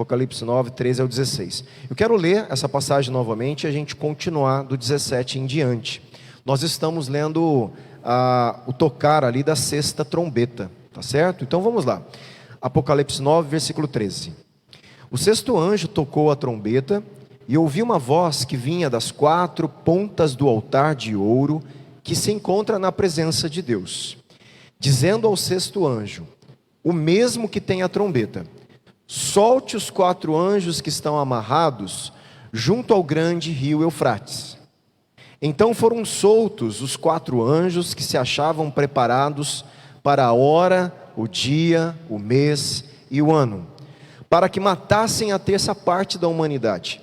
Apocalipse 9, 13 ao 16. Eu quero ler essa passagem novamente e a gente continuar do 17 em diante. Nós estamos lendo o tocar ali da sexta trombeta, tá certo? Então vamos lá. Apocalipse 9, versículo 13. O sexto anjo tocou a trombeta e ouvi uma voz que vinha das 4 pontas do altar de ouro que se encontra na presença de Deus, dizendo ao sexto anjo, o mesmo que tem a trombeta: solte os 4 anjos que estão amarrados junto ao grande rio Eufrates. Então foram soltos os 4 anjos que se achavam preparados para a hora, o dia, o mês e o ano, para que matassem a terça parte da humanidade.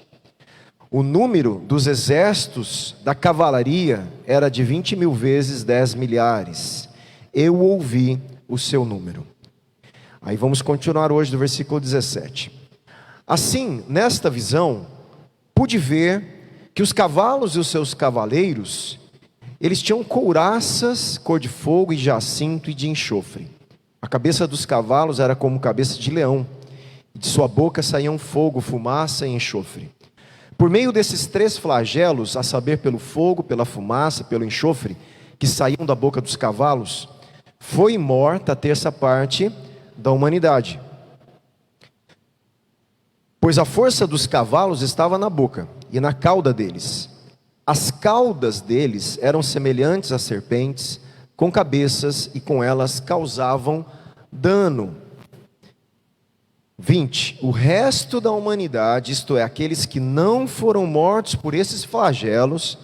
O número dos exércitos da cavalaria era de 20.000 vezes 10 milhares. Eu ouvi o seu número. Aí vamos continuar hoje do versículo 17. Assim, nesta visão, pude ver que os cavalos e os seus cavaleiros, eles tinham couraças, cor de fogo e jacinto e de enxofre. A cabeça dos cavalos era como cabeça de leão, e de sua boca saíam fogo, fumaça e enxofre. Por meio desses 3 flagelos, a saber, pelo fogo, pela fumaça, pelo enxofre, que saíam da boca dos cavalos, foi morta a terça parte da humanidade. Pois a força dos cavalos estava na boca e na cauda deles. As caudas deles eram semelhantes a serpentes, com cabeças, e com elas causavam dano. 20. O resto da humanidade, isto é, aqueles que não foram mortos por esses flagelos,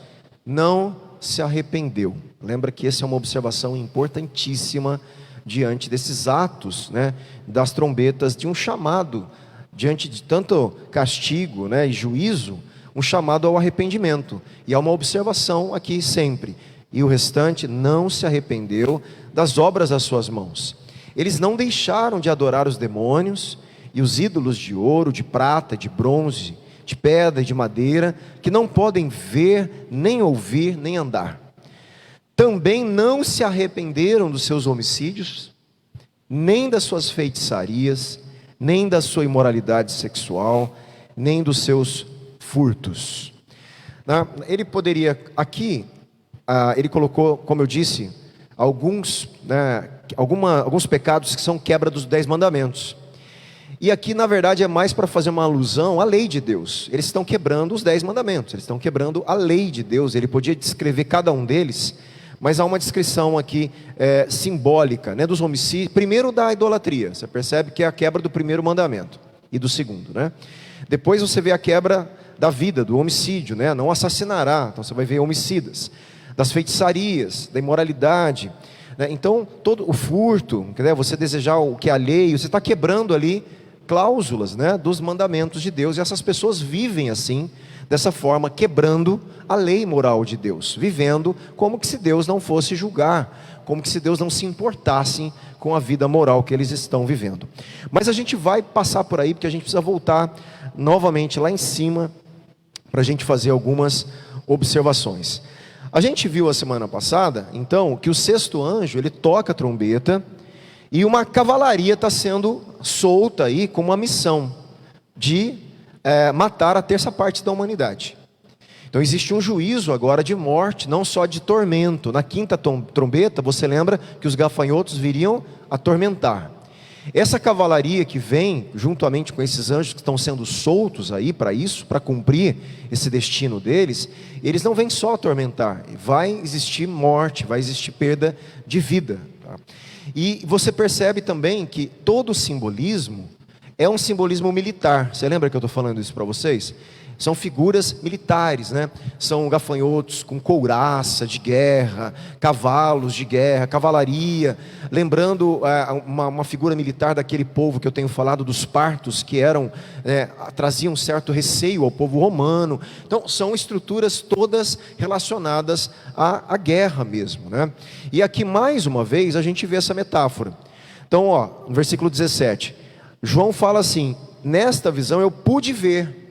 não se arrependeu. Lembra que essa é uma observação importantíssima diante desses atos, das trombetas, de um chamado, diante de tanto castigo, e juízo, um chamado ao arrependimento. E há uma observação aqui sempre: e o restante não se arrependeu das obras das suas mãos. Eles não deixaram de adorar os demônios e os ídolos de ouro, de prata, de bronze, de pedra e de madeira, que não podem ver, nem ouvir, nem andar. Também não se arrependeram dos seus homicídios, nem das suas feitiçarias, nem da sua imoralidade sexual, nem dos seus furtos. Ele poderia, aqui, ele colocou, como eu disse, alguns pecados que são quebra dos 10 mandamentos. E aqui, na verdade, é mais para fazer uma alusão à lei de Deus. Eles estão quebrando os 10 mandamentos, eles estão quebrando a lei de Deus. Ele podia descrever cada um deles, mas há uma descrição aqui simbólica, dos homicídios. Primeiro, da idolatria. Você percebe que é a quebra do primeiro mandamento e do segundo, Depois você vê a quebra da vida, do homicídio, não assassinará. Então você vai ver homicidas, das feitiçarias, da imoralidade, Então todo o furto, você desejar o que é alheio, você está quebrando ali cláusulas, dos mandamentos de Deus. E essas pessoas vivem assim, dessa forma, quebrando a lei moral de Deus, vivendo como que se Deus não fosse julgar, como que se Deus não se importasse com a vida moral que eles estão vivendo. Mas a gente vai passar por aí, porque a gente precisa voltar novamente lá em cima, para a gente fazer algumas observações. A gente viu a semana passada, então, que o sexto anjo, ele toca a trombeta, e uma cavalaria está sendo solta aí com uma missão de matar a terça parte da humanidade. Então existe um juízo agora de morte, não só de tormento. Na quinta trombeta, você lembra que os gafanhotos viriam atormentar. Essa cavalaria que vem, juntamente com esses anjos que estão sendo soltos aí para isso, para cumprir esse destino deles, eles não vêm só atormentar, vai existir morte, vai existir perda de vida. E você percebe também que todo o simbolismo é um simbolismo militar. Você lembra que eu estou falando isso para vocês? São figuras militares, São gafanhotos com couraça de guerra, cavalos de guerra, cavalaria, lembrando uma figura militar daquele povo que eu tenho falado, dos partos, que traziam um certo receio ao povo romano. Então são estruturas todas relacionadas à guerra mesmo, E aqui mais uma vez a gente vê essa metáfora. Então, no versículo 17, João fala assim: nesta visão eu pude ver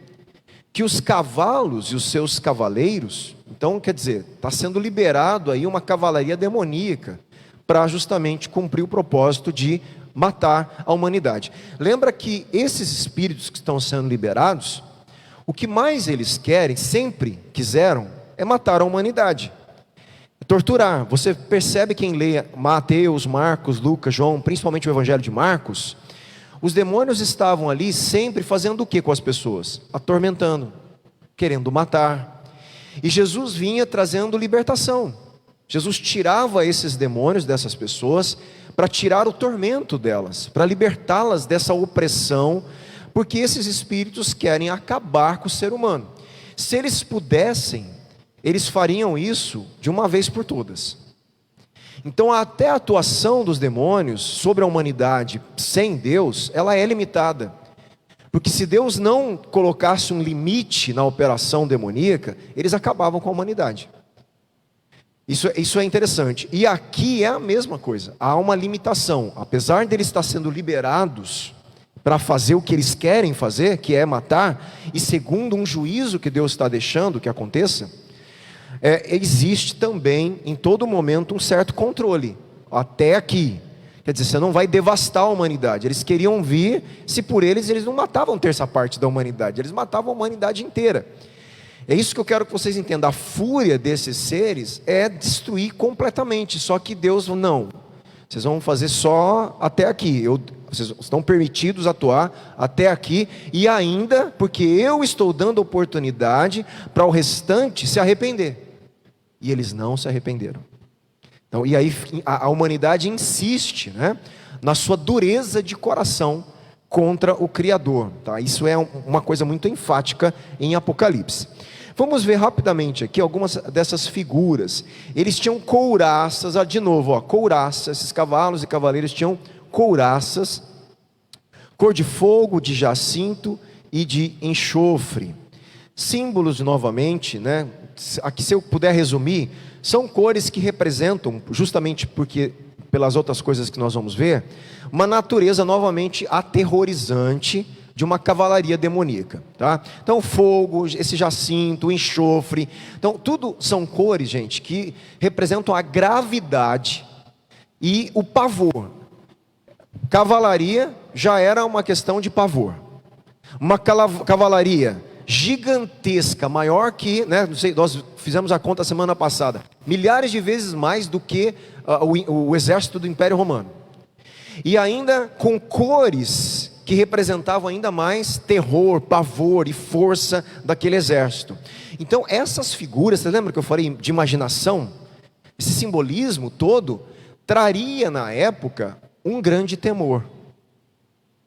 que os cavalos e os seus cavaleiros, então quer dizer, está sendo liberado aí uma cavalaria demoníaca, para justamente cumprir o propósito de matar a humanidade. Lembra que esses espíritos que estão sendo liberados, o que mais eles querem, sempre quiseram, é matar a humanidade, torturar. Você percebe, quem lê Mateus, Marcos, Lucas, João, principalmente o Evangelho de Marcos, os demônios estavam ali sempre fazendo o que com as pessoas? Atormentando, querendo matar. E Jesus vinha trazendo libertação. Jesus tirava esses demônios dessas pessoas para tirar o tormento delas, para libertá-las dessa opressão, porque esses espíritos querem acabar com o ser humano. Se eles pudessem, eles fariam isso de uma vez por todas. Então até a atuação dos demônios sobre a humanidade sem Deus, ela é limitada. Porque se Deus não colocasse um limite na operação demoníaca, eles acabavam com a humanidade. Isso é interessante. E aqui é a mesma coisa. Há uma limitação. Apesar deles estar sendo liberados para fazer o que eles querem fazer, que é matar, e segundo um juízo que Deus está deixando que aconteça, existe também em todo momento um certo controle. Até aqui. Quer dizer, você não vai devastar a humanidade. Eles queriam vir, se por eles não matavam terça parte da humanidade, eles matavam a humanidade inteira. É isso que eu quero que vocês entendam. A fúria desses seres é destruir completamente. Só que Deus não. Vocês vão fazer só até aqui. Vocês estão permitidos atuar até aqui. E ainda, porque eu estou dando oportunidade para o restante se arrepender. E eles não se arrependeram. Então, e aí a humanidade insiste, né, na sua dureza de coração contra o Criador. Tá? Isso é uma coisa muito enfática em Apocalipse. Vamos ver rapidamente aqui algumas dessas figuras. Eles tinham couraças, de novo, couraças, esses cavalos e cavaleiros tinham couraças, cor de fogo, de jacinto e de enxofre. Símbolos, novamente, né? Aqui, se eu puder resumir, são cores que representam, justamente porque, pelas outras coisas que nós vamos ver, uma natureza novamente aterrorizante de uma cavalaria demoníaca, tá? Então, fogo, esse jacinto, o enxofre, então tudo são cores, gente, que representam a gravidade e o pavor. Cavalaria já era uma questão de pavor. Uma cavalaria gigantesca, maior que, né, não sei, nós fizemos a conta semana passada, milhares de vezes mais do que o exército do Império Romano. E ainda com cores que representavam ainda mais terror, pavor e força daquele exército. Então essas figuras, você lembra que eu falei de imaginação? Esse simbolismo todo traria na época um grande temor,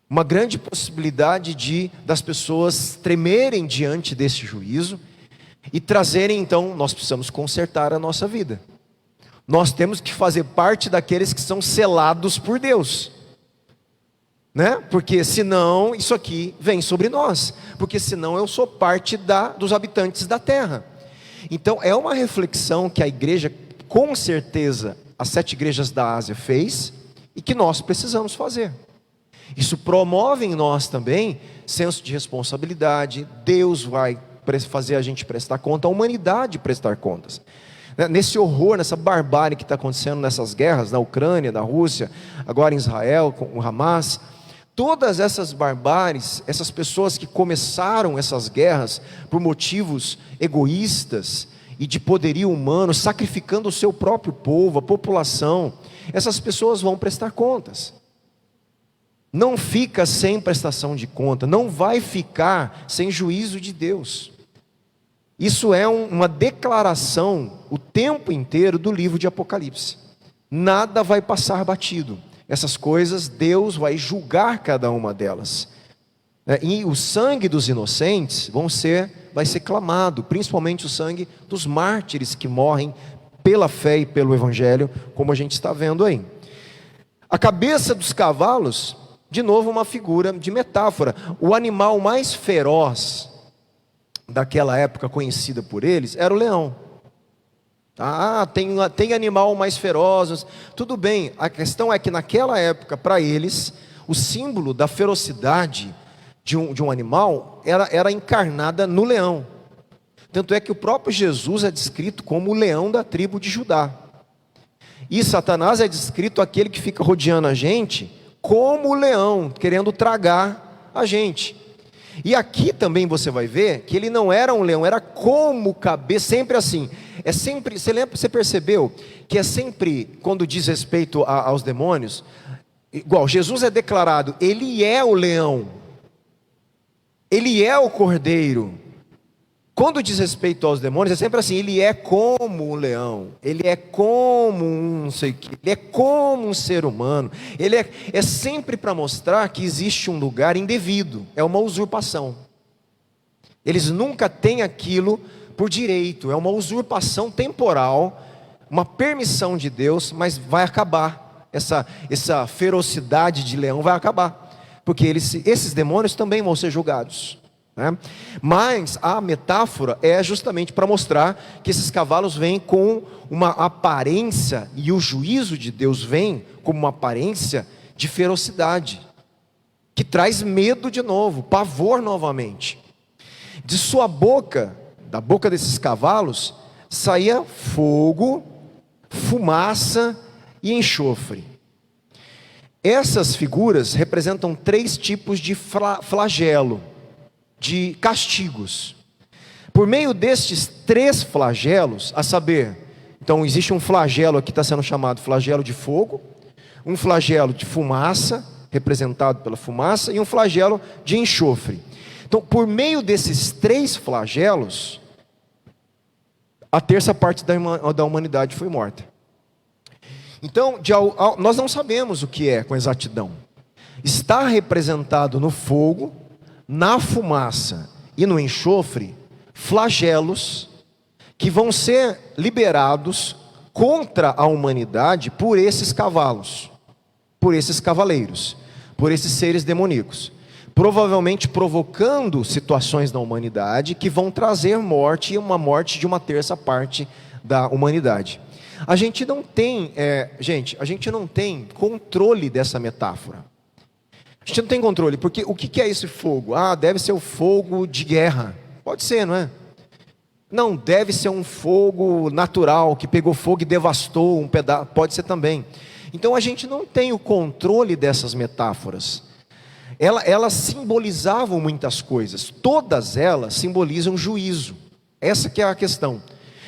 uma grande possibilidade das pessoas tremerem diante desse juízo e trazerem, então, nós precisamos consertar a nossa vida. Nós temos que fazer parte daqueles que são selados por Deus, né? Porque senão isso aqui vem sobre nós, porque senão eu sou parte dos habitantes da terra. Então é uma reflexão que a igreja, com certeza, as 7 igrejas da Ásia fez e que nós precisamos fazer. Isso promove em nós também senso de responsabilidade. Deus vai fazer a gente prestar conta, a humanidade prestar contas. Nesse horror, nessa barbárie que está acontecendo nessas guerras, na Ucrânia, na Rússia, agora em Israel, com o Hamas, todas essas barbáries, essas pessoas que começaram essas guerras por motivos egoístas e de poderio humano, sacrificando o seu próprio povo, a população, essas pessoas vão prestar contas. Não fica sem prestação de conta, não vai ficar sem juízo de Deus. Isso é uma declaração o tempo inteiro do livro de Apocalipse. Nada vai passar batido. Essas coisas Deus vai julgar cada uma delas. E o sangue dos inocentes vai ser clamado, principalmente o sangue dos mártires que morrem pela fé e pelo Evangelho, como a gente está vendo aí. A cabeça dos cavalos, de novo uma figura de metáfora. O animal mais feroz daquela época, conhecida por eles, era o leão. Tem animal mais feroz, tudo bem, a questão é que naquela época, para eles, o símbolo da ferocidade de um animal era encarnada no leão. Tanto é que o próprio Jesus é descrito como o leão da tribo de Judá. E Satanás é descrito aquele que fica rodeando a gente como o leão, querendo tragar a gente. E aqui também você vai ver que ele não era um leão, era como cabeça, sempre assim. É sempre, você percebeu que é sempre, quando diz respeito aos demônios, igual, Jesus é declarado, ele é o leão, ele é o cordeiro. Quando diz respeito aos demônios, é sempre assim, ele é como um leão, ele é como um não sei o que, ele é como um ser humano, ele é sempre para mostrar que existe um lugar indevido, é uma usurpação. Eles nunca têm aquilo por direito, é uma usurpação temporal, uma permissão de Deus, mas vai acabar, essa ferocidade de leão vai acabar, porque esses demônios também vão ser julgados. Mas a metáfora é justamente para mostrar que esses cavalos vêm com uma aparência, e o juízo de Deus vem como uma aparência de ferocidade, que traz medo de novo, pavor novamente. De sua boca, da boca desses cavalos, saía fogo, fumaça e enxofre. Essas figuras representam 3 tipos de flagelo, de castigos. Por meio destes 3 flagelos, a saber, então existe um flagelo aqui que está sendo chamado flagelo de fogo, um flagelo de fumaça, representado pela fumaça, e um flagelo de enxofre. Então, por meio desses 3 flagelos, a terça parte da humanidade foi morta. Então, nós não sabemos o que é com exatidão. Está representado no fogo, na fumaça e no enxofre, flagelos que vão ser liberados contra a humanidade por esses cavalos, por esses cavaleiros, por esses seres demoníacos, provavelmente provocando situações na humanidade que vão trazer morte, e uma morte de uma terça parte da humanidade. A gente não tem, a gente não tem controle dessa metáfora. A gente não tem controle, porque o que é esse fogo? Deve ser o fogo de guerra. Pode ser, não é? Não, deve ser um fogo natural, que pegou fogo e devastou um pedaço. Pode ser também. Então a gente não tem o controle dessas metáforas. Elas simbolizavam muitas coisas. Todas elas simbolizam juízo. Essa que é a questão.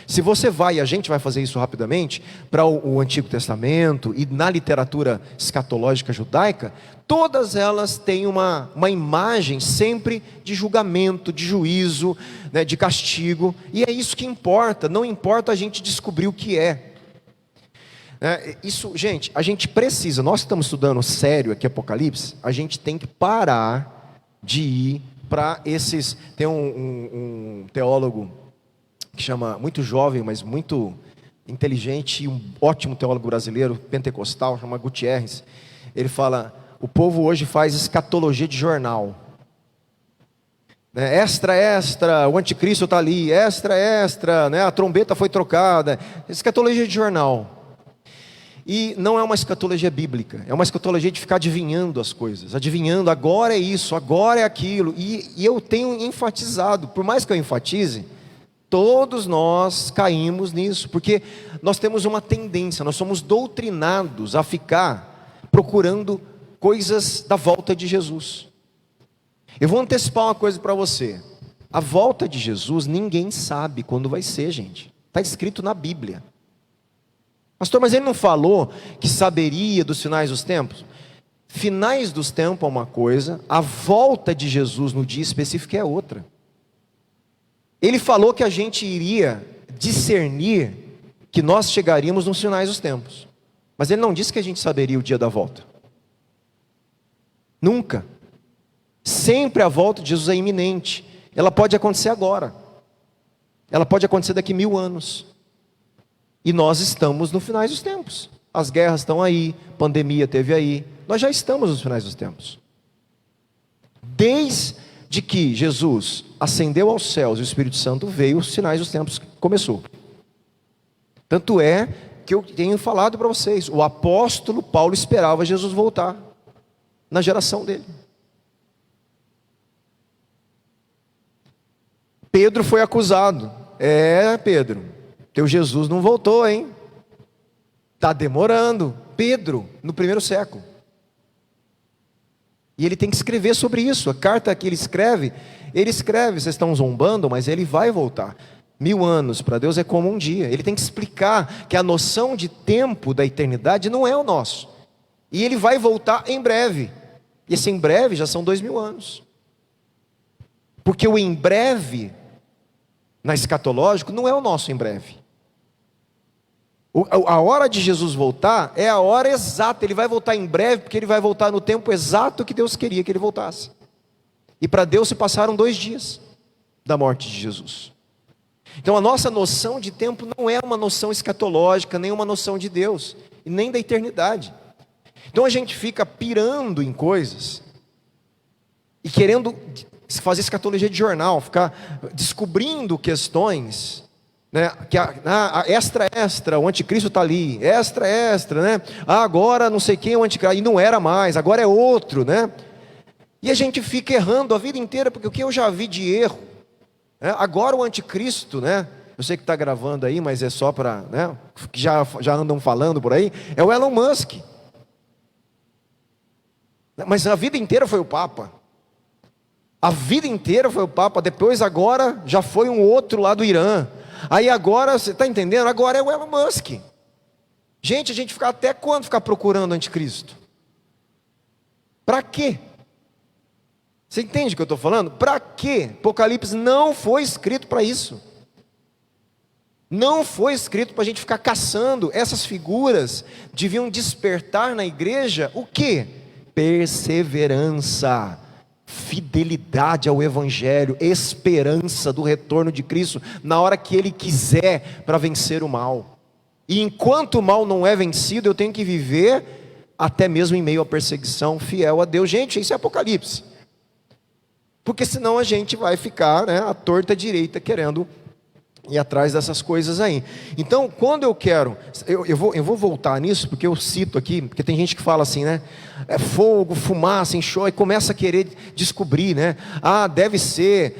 Se você vai, a gente vai fazer isso rapidamente, para o Antigo Testamento e na literatura escatológica judaica, todas elas têm uma imagem sempre de julgamento, de juízo, né, de castigo, e é isso que importa, não importa a gente descobrir o que é. Isso, gente, a gente precisa, nós estamos estudando sério aqui Apocalipse, a gente tem que parar de ir para esses, tem um teólogo que chama, muito jovem, mas muito inteligente, e um ótimo teólogo brasileiro, pentecostal, chama Gutierrez. Ele fala, o povo hoje faz escatologia de jornal. Extra, o anticristo está ali, extra, né? A trombeta foi trocada. Escatologia de jornal. E não é uma escatologia bíblica, é uma escatologia de ficar adivinhando as coisas, adivinhando, agora é isso, agora é aquilo. E eu tenho enfatizado, por mais que eu enfatize, todos nós caímos nisso, porque nós temos uma tendência, nós somos doutrinados a ficar procurando coisas da volta de Jesus. Eu vou antecipar uma coisa para você: a volta de Jesus ninguém sabe quando vai ser, gente. Está escrito na Bíblia. Pastor, mas ele não falou que saberia dos finais dos tempos? Finais dos tempos é uma coisa, a volta de Jesus no dia específico é outra. Ele falou que a gente iria discernir que nós chegaríamos nos finais dos tempos, mas ele não disse que a gente saberia o dia da volta. Nunca. Sempre a volta de Jesus é iminente. Ela pode acontecer agora, ela pode acontecer daqui 1000 anos, e nós estamos nos finais dos tempos. As guerras estão aí, pandemia teve aí, nós já estamos nos finais dos tempos. Desde que Jesus ascendeu aos céus e o Espírito Santo veio, os sinais dos tempos começou. Tanto é que eu tenho falado para vocês, o apóstolo Paulo esperava Jesus voltar na geração dele. Pedro foi acusado. Pedro, teu Jesus não voltou, hein? Está demorando. Pedro, no 1º século. E ele tem que escrever sobre isso. A carta que ele escreve, vocês estão zombando, mas ele vai voltar. 1000 anos para Deus é como um dia. Ele tem que explicar que a noção de tempo da eternidade não é o nosso. E ele vai voltar em breve. E esse em breve já são 2000 anos. Porque o em breve, na escatológico, não é o nosso em breve. A hora de Jesus voltar é a hora exata. Ele vai voltar em breve, porque ele vai voltar no tempo exato que Deus queria que ele voltasse. E para Deus se passaram 2 dias da morte de Jesus. Então a nossa noção de tempo não é uma noção escatológica, nem uma noção de Deus, e nem da eternidade. Então a gente fica pirando em coisas e querendo fazer escatologia de jornal, ficar descobrindo questões, né, que extra, o anticristo está ali, extra, né? Agora não sei quem é o anticristo, e não era mais, agora é outro, né? E a gente fica errando a vida inteira, porque o que eu já vi de erro, né? Agora o anticristo, né? Eu sei que está gravando aí, mas é só para, né, que já andam falando por aí, é o Elon Musk. Mas a vida inteira foi o Papa. A vida inteira foi o Papa. Depois agora já foi um outro lá do Irã. Aí agora, você está entendendo? Agora é o Elon Musk. Gente, a gente fica até quando ficar procurando o anticristo? Para quê? Você entende o que eu estou falando? Para quê? Apocalipse não foi escrito para isso. Não foi escrito para a gente ficar caçando. Essas figuras deviam despertar na igreja o quê? Perseverança, fidelidade ao Evangelho, esperança do retorno de Cristo na hora que Ele quiser para vencer o mal. E enquanto o mal não é vencido, eu tenho que viver até mesmo em meio à perseguição, fiel a Deus. Gente, isso é Apocalipse. Porque senão a gente vai ficar, né, à torta direita querendo ir atrás dessas coisas aí. Então, quando eu quero, eu vou voltar nisso, porque eu cito aqui, porque tem gente que fala assim, né? É fogo, fumaça, enxofre, e começa a querer descobrir, né? Ah, deve ser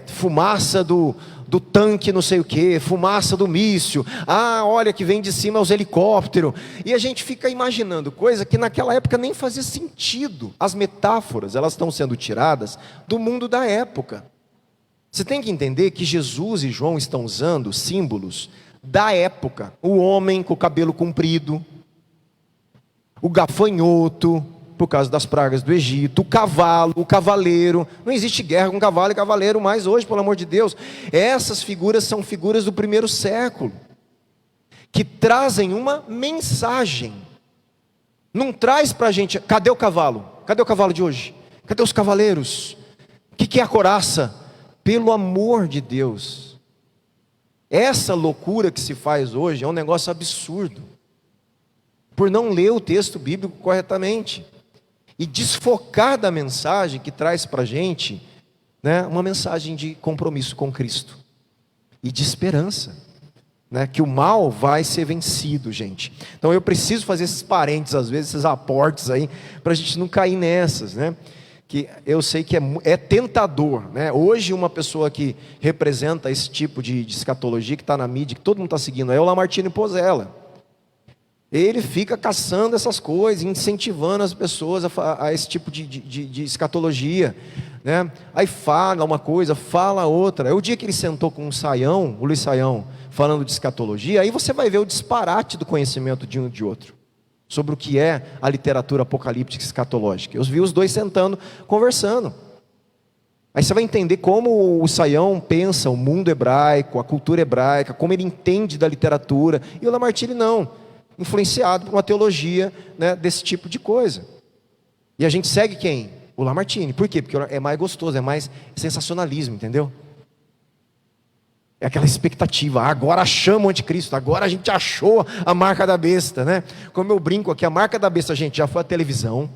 fumaça do tanque não sei o que, fumaça do míssil, ah, olha que vem de cima os helicópteros, e a gente fica imaginando coisa que naquela época nem fazia sentido. As metáforas, elas estão sendo tiradas do mundo da época. Você tem que entender que Jesus e João estão usando símbolos da época. O homem com o cabelo comprido, o gafanhoto, por causa das pragas do Egito, o cavalo, o cavaleiro. Não existe guerra com cavalo e cavaleiro mais hoje, pelo amor de Deus. Essas figuras são figuras do 1º século, que trazem uma mensagem. Não traz para a gente, cadê o cavalo? Cadê o cavalo de hoje? Cadê os cavaleiros? O que é a couraça? Pelo amor de Deus, essa loucura que se faz hoje é um negócio absurdo, por não ler o texto bíblico corretamente, e desfocar da mensagem que traz para a gente, né, uma mensagem de compromisso com Cristo, e de esperança, né, que o mal vai ser vencido, gente. Então eu preciso fazer esses parênteses, às vezes, esses aportes aí, para a gente não cair nessas, né? Que eu sei que é tentador, né? Hoje uma pessoa que representa esse tipo de escatologia, que está na mídia, que todo mundo está seguindo, é o Lamartine Pozella. Ele fica caçando essas coisas, incentivando as pessoas a esse tipo de escatologia, né? Aí fala uma coisa, fala outra. É o dia que ele sentou com o Luiz Saião, falando de escatologia, aí você vai ver o disparate do conhecimento de um e de outro, sobre o que é a literatura apocalíptica escatológica. Eu vi os dois sentando, conversando. Aí você vai entender como o Saião pensa o mundo hebraico, a cultura hebraica, como ele entende da literatura, e o Lamartine não, influenciado por uma teologia, né, desse tipo de coisa. E a gente segue quem? O Lamartine. Por quê? Porque é mais gostoso, é mais sensacionalismo, entendeu? É aquela expectativa, agora achamos o anticristo, agora a gente achou a marca da besta, né? Como eu brinco aqui, a marca da besta, gente, já foi a televisão,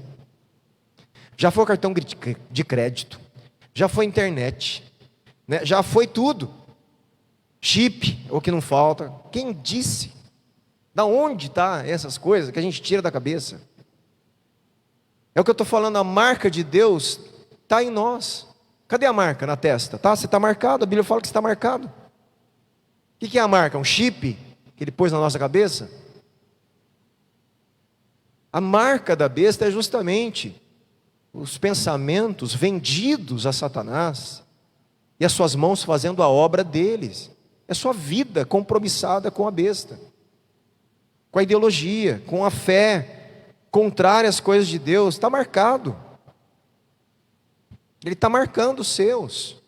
já foi o cartão de crédito, já foi a internet, né? Já foi tudo. Chip, o que não falta. Quem disse? Da onde está essas coisas que a gente tira da cabeça? É o que eu estou falando, a marca de Deus está em nós. Cadê a marca na testa? Tá? Você está marcado, a Bíblia fala que você está marcado. O que é a marca? Um chip que ele pôs na nossa cabeça? A marca da besta é justamente os pensamentos vendidos a Satanás, e as suas mãos fazendo a obra deles. É sua vida compromissada com a besta, com a ideologia, com a fé contrária às coisas de Deus. Está marcado. Ele está marcando os seus,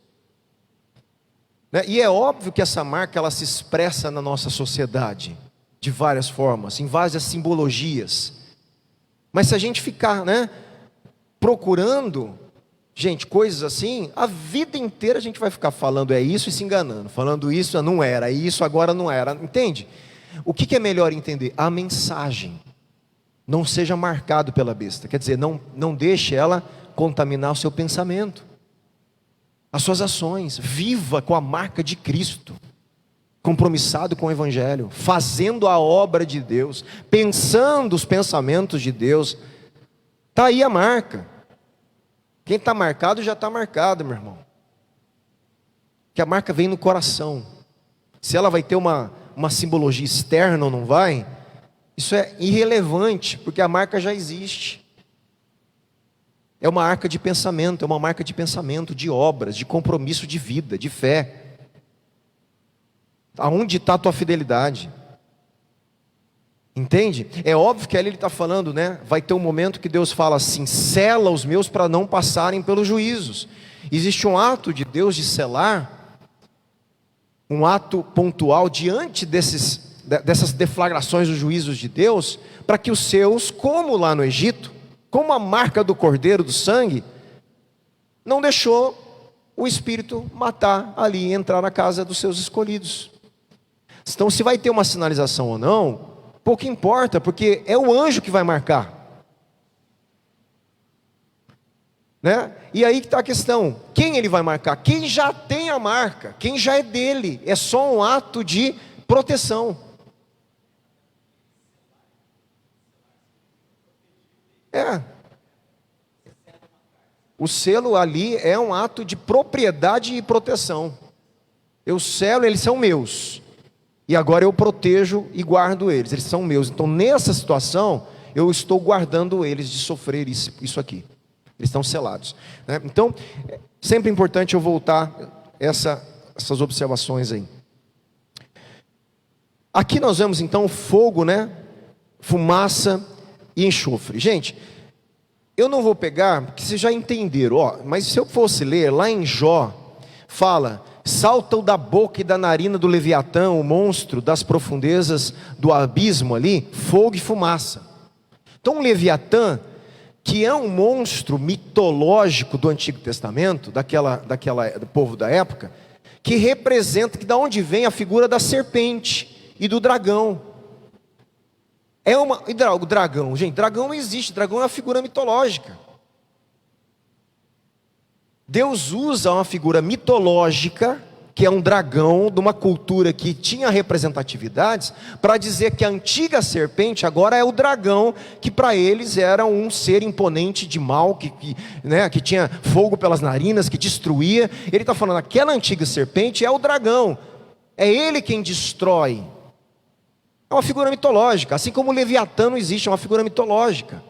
né? E é óbvio que essa marca ela se expressa na nossa sociedade de várias formas, em várias simbologias. Mas se a gente ficar, né, procurando, gente, coisas assim, a vida inteira a gente vai ficar falando é isso e se enganando, falando isso não era, isso agora não era, entende? O que é melhor entender? A mensagem. Não seja marcado pela besta, quer dizer, não deixe ela contaminar o seu pensamento, as suas ações. Viva com a marca de Cristo, compromissado com o Evangelho, fazendo a obra de Deus, pensando os pensamentos de Deus. Está aí a marca. Quem está marcado já está marcado, meu irmão. Que a marca vem no coração. Se ela vai ter uma simbologia externa ou não vai, isso é irrelevante, porque a marca já existe. É uma marca de pensamento, é uma marca de pensamento, de obras, de compromisso de vida, de fé. Aonde está a tua fidelidade? Entende? É óbvio que ali ele está falando, né? Vai ter um momento que Deus fala assim: sela os meus para não passarem pelos juízos. Existe um ato de Deus de selar, um ato pontual diante dessas deflagrações dos juízos de Deus, para que os seus, como lá no Egito, como a marca do cordeiro do sangue, não deixou o espírito matar ali, entrar na casa dos seus escolhidos. Então, se vai ter uma sinalização ou não, pouco importa, porque é o anjo que vai marcar, né? E aí que está a questão: quem ele vai marcar? Quem já tem a marca, quem já é dele. É só um ato de proteção. O selo ali é um ato de propriedade e proteção. Eu selo, eles são meus, e agora eu protejo e guardo eles, eles são meus. Então nessa situação, eu estou guardando eles de sofrer isso aqui. Eles estão selados, né? Então, é sempre importante eu voltar essas observações aí. Aqui nós vemos então fogo, né? Fumaça e enxofre. Gente, eu não vou pegar, porque vocês já entenderam, mas se eu fosse ler, lá em Jó, fala: saltam da boca e da narina do Leviatã, o monstro das profundezas do abismo ali, fogo e fumaça. Então o Leviatã, que é um monstro mitológico do Antigo Testamento, do povo da época, que representa, que da onde vem a figura da serpente e do dragão. O dragão, gente, dragão não existe, dragão é uma figura mitológica. Deus usa uma figura mitológica, que é um dragão, de uma cultura que tinha representatividades, para dizer que a antiga serpente agora é o dragão, que para eles era um ser imponente de mal, que tinha fogo pelas narinas, que destruía. Ele está falando, aquela antiga serpente é o dragão, é ele quem destrói. É uma figura mitológica, assim como o Leviatã não existe, é uma figura mitológica.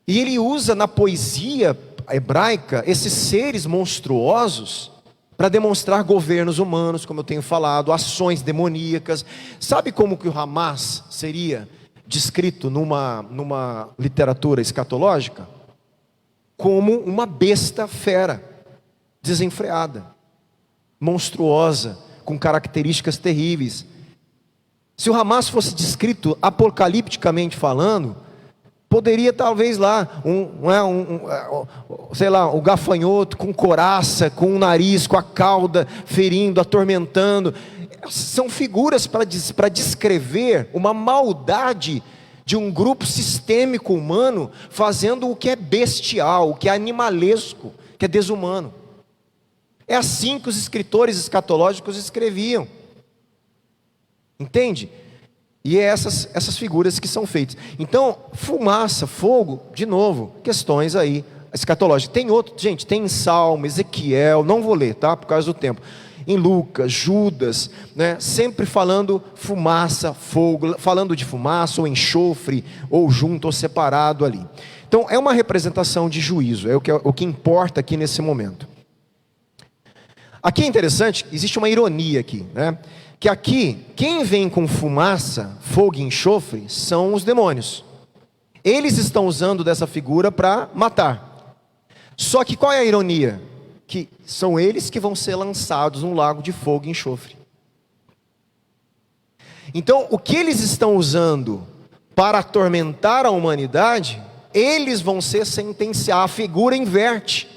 E ele usa na poesia hebraica esses seres monstruosos para demonstrar governos humanos, como eu tenho falado, ações demoníacas. Sabe como que o Hamas seria descrito numa literatura escatológica? Como uma besta fera, desenfreada, monstruosa, com características terríveis. Se o Hamas fosse descrito apocalipticamente falando, poderia talvez lá, o gafanhoto com coraça, com o nariz, com a cauda ferindo, atormentando. São figuras para descrever uma maldade de um grupo sistêmico humano, fazendo o que é bestial, o que é animalesco, que é desumano. É assim que os escritores escatológicos escreviam. Entende? E é essas figuras que são feitas. Então, fumaça, fogo, de novo, questões aí escatológicas. Tem outro, gente, tem em Salmo, Ezequiel, não vou ler, tá? Por causa do tempo. Em Lucas, Judas, né? Sempre falando fumaça, fogo, falando de fumaça, ou enxofre, ou junto, ou separado ali. Então, Então é uma representação de juízo, é o que importa aqui nesse momento. Aqui é interessante, existe uma ironia aqui, né? Que aqui, quem vem com fumaça, fogo e enxofre, são os demônios. Eles estão usando dessa figura para matar. Só que qual é a ironia? Que são eles que vão ser lançados num lago de fogo e enxofre. Então, o que eles estão usando para atormentar a humanidade, eles vão ser sentenciados, a figura inverte.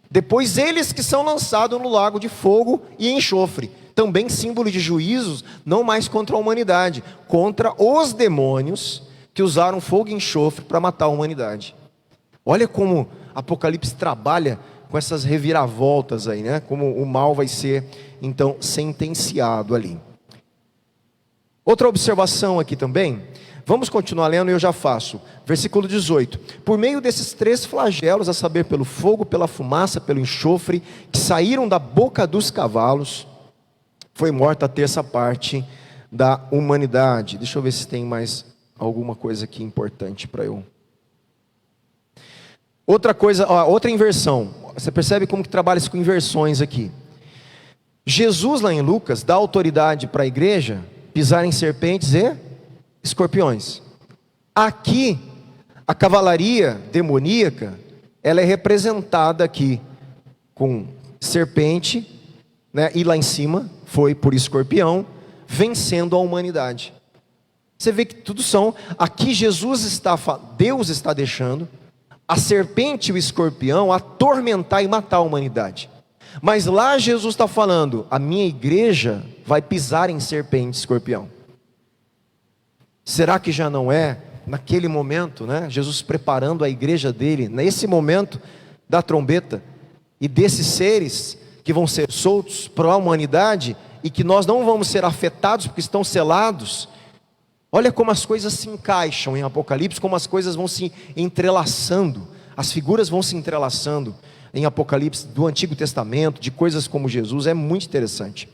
Depois eles que são lançados no lago de fogo e enxofre. Também símbolo de juízos, não mais contra a humanidade, contra os demônios que usaram fogo e enxofre para matar a humanidade. Olha como Apocalipse trabalha com essas reviravoltas aí, né? Como o mal vai ser, então, sentenciado ali. Outra observação aqui também, vamos continuar lendo e eu já faço. Versículo 18. Por meio desses 3 flagelos, a saber, pelo fogo, pela fumaça, pelo enxofre, que saíram da boca dos cavalos, foi morta a 1/3 parte da humanidade. Deixa eu ver se tem mais alguma coisa aqui importante para eu. Outra coisa, outra inversão. Você percebe como que trabalha-se com inversões aqui. Jesus lá em Lucas dá autoridade para a igreja pisar em serpentes e escorpiões. Aqui, a cavalaria demoníaca, ela é representada aqui com serpente, né, e lá em cima foi por escorpião, vencendo a humanidade. Você vê que tudo são, aqui Deus está deixando a serpente e o escorpião atormentar e matar a humanidade. Mas lá Jesus está falando, a minha igreja vai pisar em serpente e escorpião. Será que já não é, naquele momento, né, Jesus preparando a igreja dele, nesse momento da trombeta, e desses seres que vão ser soltos para a humanidade, e que nós não vamos ser afetados porque estão selados? Olha como as coisas se encaixam em Apocalipse, como as coisas vão se entrelaçando, as figuras vão se entrelaçando em Apocalipse do Antigo Testamento, de coisas como Jesus, é muito interessante.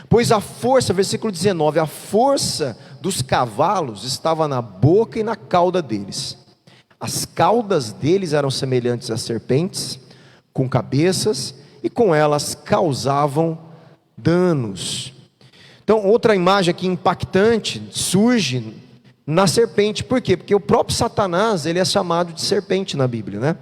Pois a força, versículo 19, a força dos cavalos estava na boca e na cauda deles. As caudas deles eram semelhantes a serpentes, com cabeças, e com elas causavam danos. Então, outra imagem aqui impactante surge na serpente. Por quê? Porque o próprio Satanás, ele é chamado de serpente na Bíblia, né?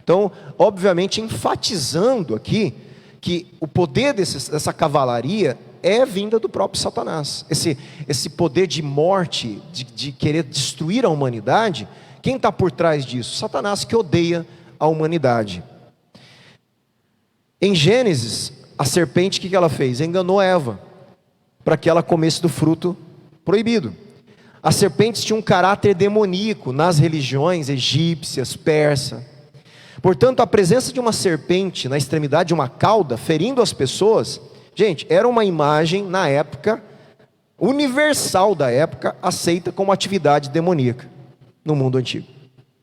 Então, obviamente, enfatizando aqui que o poder dessa cavalaria é vinda do próprio Satanás. Esse poder de morte, de querer destruir a humanidade, quem está por trás disso? Satanás, que odeia a humanidade. Em Gênesis, a serpente, o que ela fez? Enganou Eva, para que ela comesse do fruto proibido. As serpentes tinham um caráter demoníaco nas religiões egípcias, persas. Portanto, a presença de uma serpente na extremidade de uma cauda, ferindo as pessoas, gente, era uma imagem, na época, universal da época, aceita como atividade demoníaca, no mundo antigo.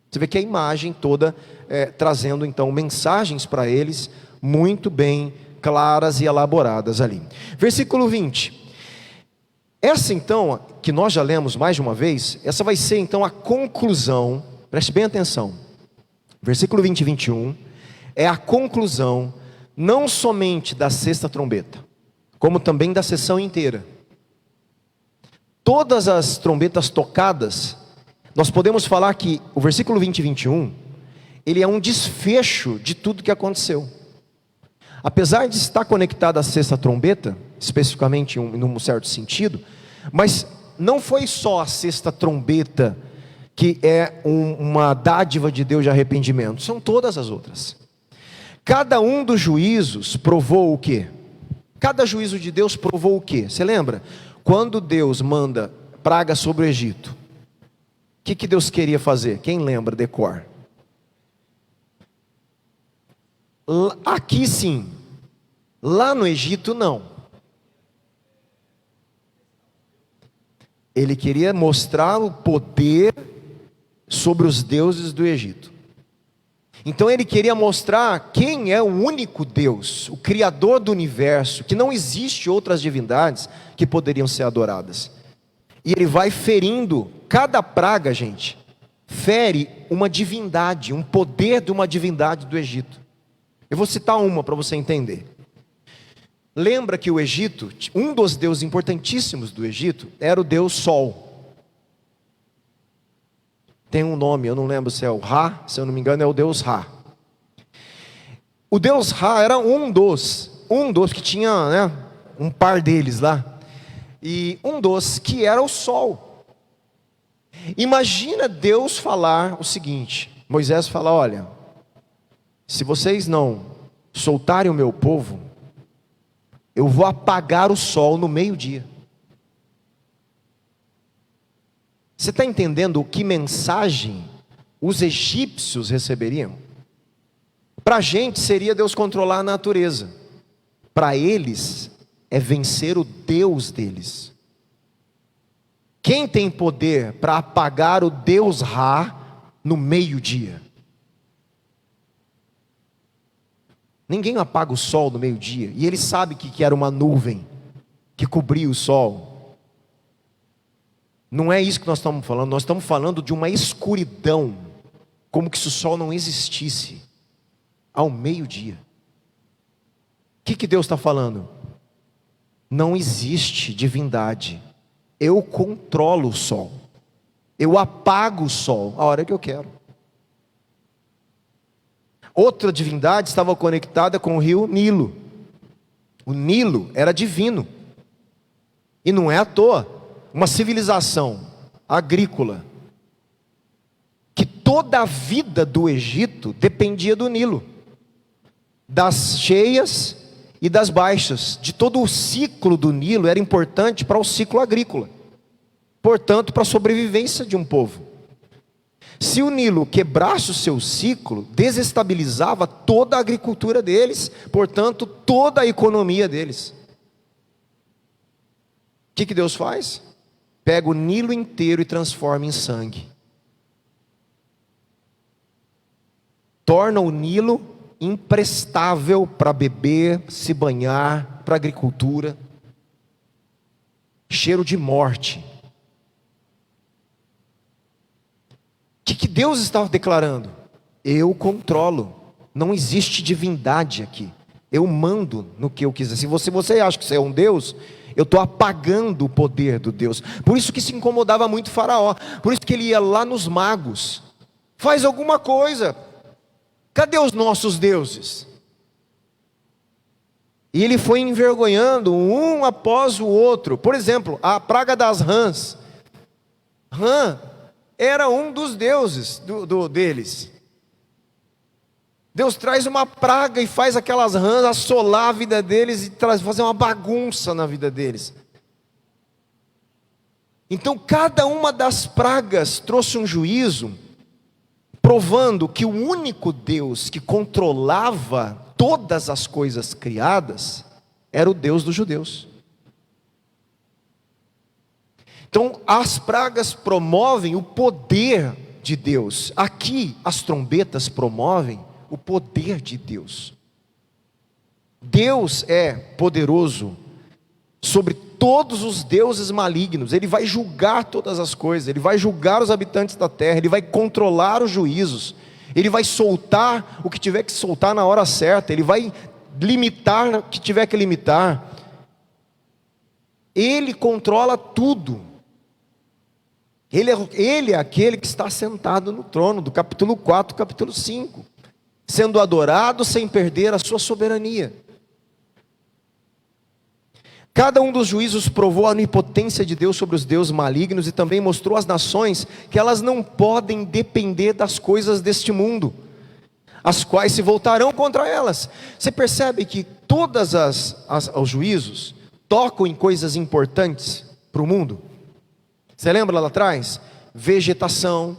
Você vê que a imagem toda, trazendo então mensagens para eles, muito bem claras e elaboradas ali. Versículo 20. Essa então, que nós já lemos mais de uma vez, essa vai ser então a conclusão, preste bem atenção. Versículo 20 e 21, é a conclusão, não somente da 6ª trombeta, como também da sessão inteira. Todas as trombetas tocadas, nós podemos falar que o versículo 20 e 21, ele é um desfecho de tudo que aconteceu. Apesar de estar conectado à 6ª trombeta, especificamente num certo sentido, mas não foi só a 6ª trombeta que é uma dádiva de Deus de arrependimento, são todas as outras. Cada um dos juízos provou o quê? Cada juízo de Deus provou o quê? Você lembra? Quando Deus manda praga sobre o Egito, o que Deus queria fazer? Quem lembra de cor? Aqui sim, lá no Egito não. Ele queria mostrar o poder sobre os deuses do Egito. Então ele queria mostrar quem é o único Deus, o Criador do universo, que não existe outras divindades que poderiam ser adoradas. E ele vai ferindo cada praga, gente, infere uma divindade, um poder de uma divindade do Egito. Eu vou citar uma para você entender. Lembra que o Egito, um dos deuses importantíssimos do Egito, era o deus Sol. Tem um nome, eu não lembro se é o Ra, se eu não me engano é o deus Ra. O deus Ra era um dos que tinha, né, um par deles lá. E um dos que era o Sol. Imagina Deus falar o seguinte, Moisés fala, olha, se vocês não soltarem o meu povo, eu vou apagar o sol no meio-dia. Você está entendendo que mensagem os egípcios receberiam? Para a gente seria Deus controlar a natureza. Para eles é vencer o Deus deles. Quem tem poder para apagar o Deus Ra no meio-dia? Ninguém apaga o sol no meio-dia. E ele sabe que era uma nuvem que cobria o sol. Não é isso que nós estamos falando. Nós estamos falando de uma escuridão, como que se o sol não existisse ao meio-dia. O que Deus está falando? Não existe divindade. Eu controlo o sol. Eu apago o sol a hora que eu quero. Outra divindade estava conectada com o rio Nilo. O Nilo era divino. E não é à toa. Uma civilização agrícola, que toda a vida do Egito dependia do Nilo. Das cheias e das baixas. De todo o ciclo do Nilo era importante para o ciclo agrícola. Portanto, para a sobrevivência de um povo. Se o Nilo quebrasse o seu ciclo, desestabilizava toda a agricultura deles, portanto, toda a economia deles. O que Deus faz? Pega o Nilo inteiro e transforma em sangue. Torna o Nilo imprestável para beber, se banhar, para a agricultura. Cheiro de morte. O que Deus estava declarando? Eu controlo. Não existe divindade aqui. Eu mando no que eu quiser. Se você acha que você é um Deus, eu estou apagando o poder do Deus. Por isso que se incomodava muito Faraó. Por isso que ele ia lá nos magos. Faz alguma coisa. Cadê os nossos deuses? E ele foi envergonhando um após o outro. Por exemplo, a praga das rãs. Rã era um dos deuses deles. Deus traz uma praga e faz aquelas rãs assolar a vida deles e fazer uma bagunça na vida deles. Então cada uma das pragas trouxe um juízo, provando que o único Deus que controlava todas as coisas criadas era o Deus dos judeus. Então as pragas promovem o poder de Deus. Aqui as trombetas promovem o poder de Deus. Deus é poderoso sobre todos os deuses malignos. Ele vai julgar todas as coisas. Ele vai julgar os habitantes da terra. Ele vai controlar os juízos. Ele vai soltar o que tiver que soltar na hora certa. Ele vai limitar o que tiver que limitar. Ele controla tudo. Ele é aquele que está sentado no trono, do capítulo 4, capítulo 5, sendo adorado sem perder a sua soberania. Cada um dos juízos provou a onipotência de Deus sobre os deuses malignos e também mostrou às nações que elas não podem depender das coisas deste mundo, as quais se voltarão contra elas. Você percebe que todos os juízos tocam em coisas importantes para o mundo? Você lembra lá atrás? Vegetação,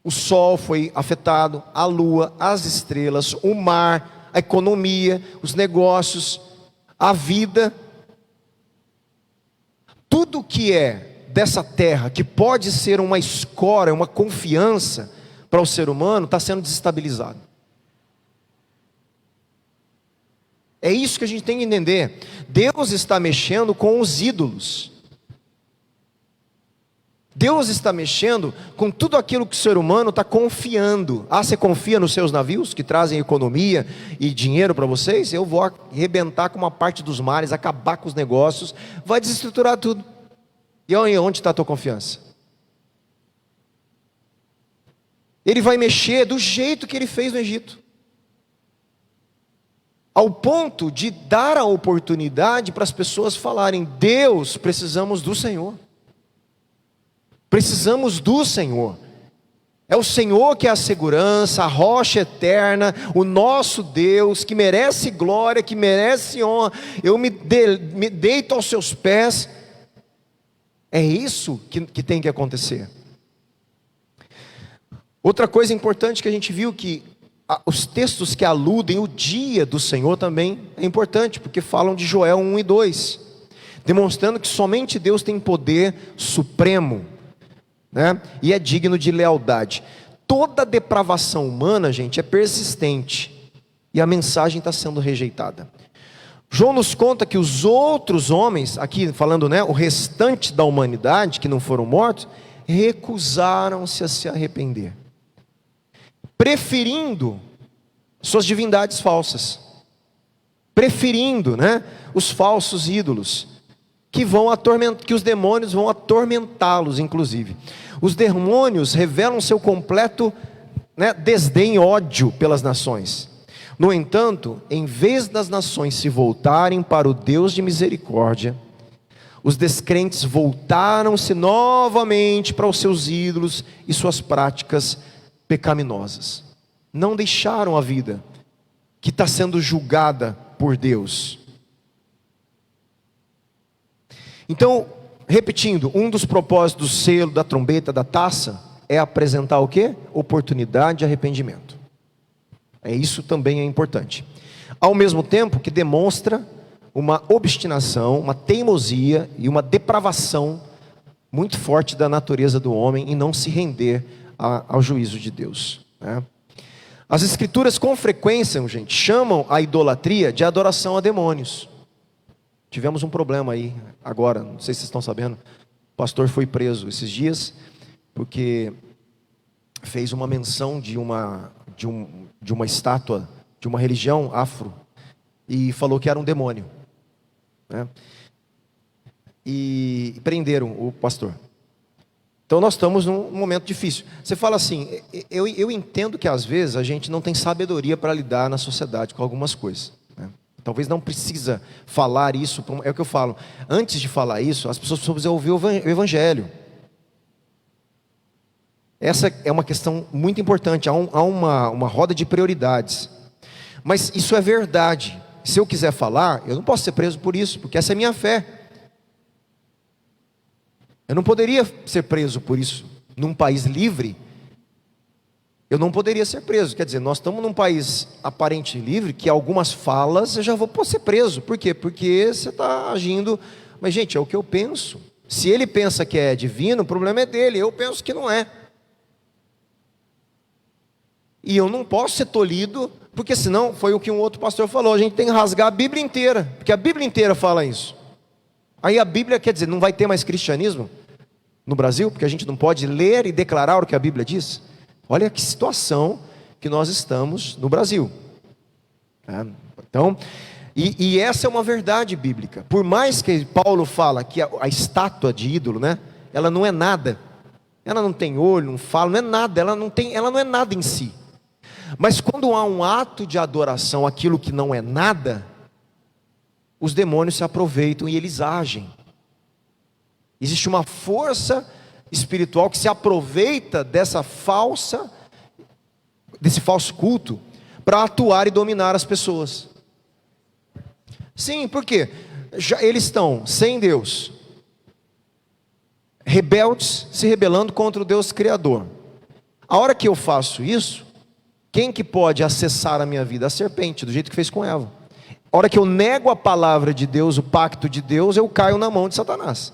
o sol foi afetado, a lua, as estrelas, o mar, a economia, os negócios, a vida. Tudo que é dessa terra, que pode ser uma escória, uma confiança para o ser humano, está sendo desestabilizado. É isso que a gente tem que entender. Deus está mexendo com os ídolos. Deus está mexendo com tudo aquilo que o ser humano está confiando. Ah, você confia nos seus navios que trazem economia e dinheiro para vocês? Eu vou arrebentar com uma parte dos mares, acabar com os negócios, vai desestruturar tudo. E onde está a tua confiança? Ele vai mexer do jeito que ele fez no Egito, ao ponto de dar a oportunidade para as pessoas falarem: Deus, precisamos do Senhor. Precisamos do Senhor. É o Senhor que é a segurança, a rocha eterna, o nosso Deus, que merece glória, que merece honra. Eu me deito aos seus pés. É isso que tem que acontecer. Outra coisa importante que a gente viu, que os textos que aludem o dia do Senhor também é importante, porque falam de Joel 1 e 2, demonstrando que somente Deus tem poder supremo, né? E é digno de lealdade. Toda depravação humana, gente, é persistente, e a mensagem está sendo rejeitada. João nos conta que os outros homens, aqui falando, né, o restante da humanidade que não foram mortos, recusaram-se a se arrepender, preferindo suas divindades falsas, preferindo, né, os falsos ídolos, que os demônios vão atormentá-los, inclusive. Os demônios revelam seu completo, né, desdém e ódio pelas nações. No entanto, em vez das nações se voltarem para o Deus de misericórdia, os descrentes voltaram-se novamente para os seus ídolos e suas práticas pecaminosas. Não deixaram a vida que está sendo julgada por Deus. Então, repetindo, um dos propósitos do selo, da trombeta, da taça, é apresentar o quê? Oportunidade de arrependimento. Isso também é importante. Ao mesmo tempo que demonstra uma obstinação, uma teimosia e uma depravação muito forte da natureza do homem em não se render ao juízo de Deus, né? As escrituras com frequência, gente, chamam a idolatria de adoração a demônios. Tivemos um problema aí agora, não sei se vocês estão sabendo, o pastor foi preso esses dias, porque fez uma menção de uma estátua, de uma religião afro, e falou que era um demônio, né? E prenderam o pastor. Então nós estamos num momento difícil. Você fala assim, eu entendo que às vezes a gente não tem sabedoria para lidar na sociedade com algumas coisas, né? Talvez não precisa falar isso, é o que eu falo. Antes de falar isso, as pessoas precisam ouvir o Evangelho. Essa é uma questão muito importante, há uma roda de prioridades. Mas isso é verdade. Se eu quiser falar, eu não posso ser preso por isso, porque essa é a minha fé. Eu não poderia ser preso por isso. Num país livre, eu não poderia ser preso. Quer dizer, nós estamos num país aparente livre, que algumas falas eu já vou ser preso. Por quê? Porque você está agindo. Mas gente, é o que eu penso. Se ele pensa que é divino, o problema é dele. Eu penso que não é. E eu não posso ser tolhido, porque senão, foi o que um outro pastor falou, a gente tem que rasgar a Bíblia inteira, porque a Bíblia inteira fala isso. Aí a Bíblia, quer dizer, não vai ter mais cristianismo no Brasil, porque a gente não pode ler e declarar o que a Bíblia diz. Olha que situação que nós estamos no Brasil. Então, e essa é uma verdade bíblica. Por mais que Paulo fala que a estátua de ídolo, né, ela não é nada, ela não tem olho, não fala, não é nada, ela não é nada em si. Mas quando há um ato de adoração àquilo que não é nada, os demônios se aproveitam e eles agem. Existe uma força espiritual que se aproveita desse falso culto para atuar e dominar as pessoas. Sim, por quê? Eles estão sem Deus, rebeldes, se rebelando contra o Deus Criador. A hora que eu faço isso, quem que pode acessar a minha vida? A serpente, do jeito que fez com Eva. A hora que eu nego a palavra de Deus, o pacto de Deus, eu caio na mão de Satanás.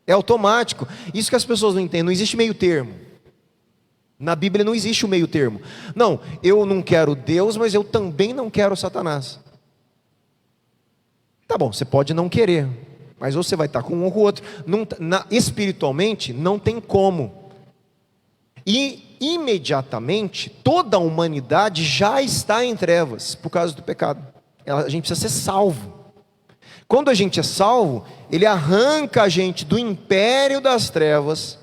É automático. Isso que as pessoas não entendem, não existe meio termo. Na Bíblia não existe o meio termo. Não, eu não quero Deus, mas eu também não quero Satanás. Tá bom, você pode não querer, Mas ou você vai estar com um ou com o outro. Espiritualmente, não tem como. E imediatamente, toda a humanidade já está em trevas, por causa do pecado. A gente precisa ser salvo. Quando a gente é salvo, Ele arranca a gente do império das trevas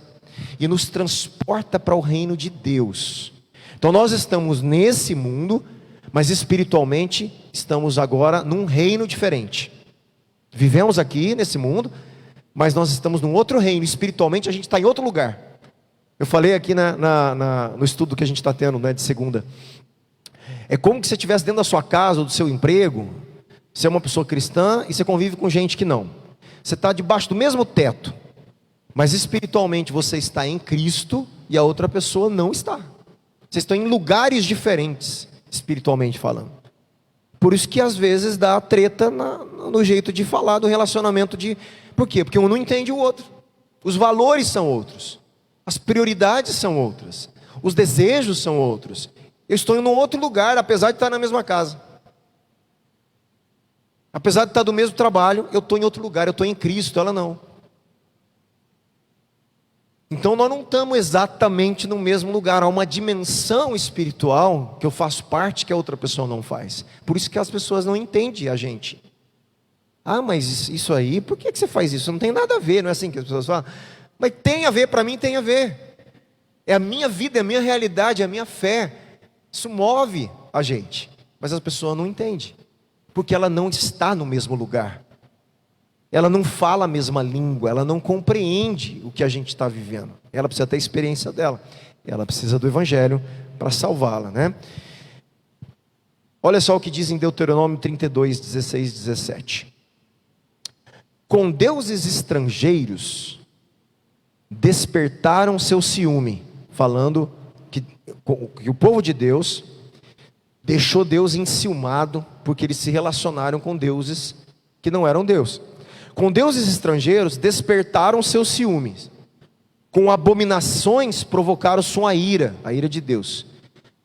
e nos transporta para o reino de Deus. Então nós estamos nesse mundo, mas espiritualmente estamos agora num reino diferente. Vivemos aqui nesse mundo, mas nós estamos num outro reino. Espiritualmente a gente está em outro lugar. Eu falei aqui no estudo que a gente está tendo, né, de segunda. É como que você estivesse dentro da sua casa ou do seu emprego. Você é uma pessoa cristã e você convive com gente que não. Você está debaixo do mesmo teto, mas espiritualmente você está em Cristo e a outra pessoa não está. Vocês estão em lugares diferentes, espiritualmente falando. Por isso que às vezes dá treta no jeito de falar do relacionamento de... Por quê? Porque um não entende o outro. Os valores são outros. As prioridades são outras. Os desejos são outros. Eu estou em um outro lugar, apesar de estar na mesma casa. Apesar de estar do mesmo trabalho, eu estou em outro lugar. Eu estou em Cristo, ela não. Então nós não estamos exatamente no mesmo lugar. Há uma dimensão espiritual que eu faço parte que a outra pessoa não faz. Por isso que as pessoas não entendem a gente. Ah, mas isso aí, por que você faz isso? Não tem nada a ver, não é assim que as pessoas falam? Mas tem a ver, para mim tem a ver. É a minha vida, é a minha realidade, é a minha fé. Isso move a gente. Mas as pessoas não entendem. Porque ela não está no mesmo lugar. Ela não fala a mesma língua, ela não compreende o que a gente está vivendo. Ela precisa ter a experiência dela. Ela precisa do Evangelho para salvá-la, né? Olha só o que diz em Deuteronômio 32, 16, 17. Com deuses estrangeiros despertaram seu ciúme, falando que o povo de Deus deixou Deus enciumado, porque eles se relacionaram com deuses que não eram Deus. Com deuses estrangeiros despertaram seus ciúmes, com abominações provocaram sua ira, a ira de Deus.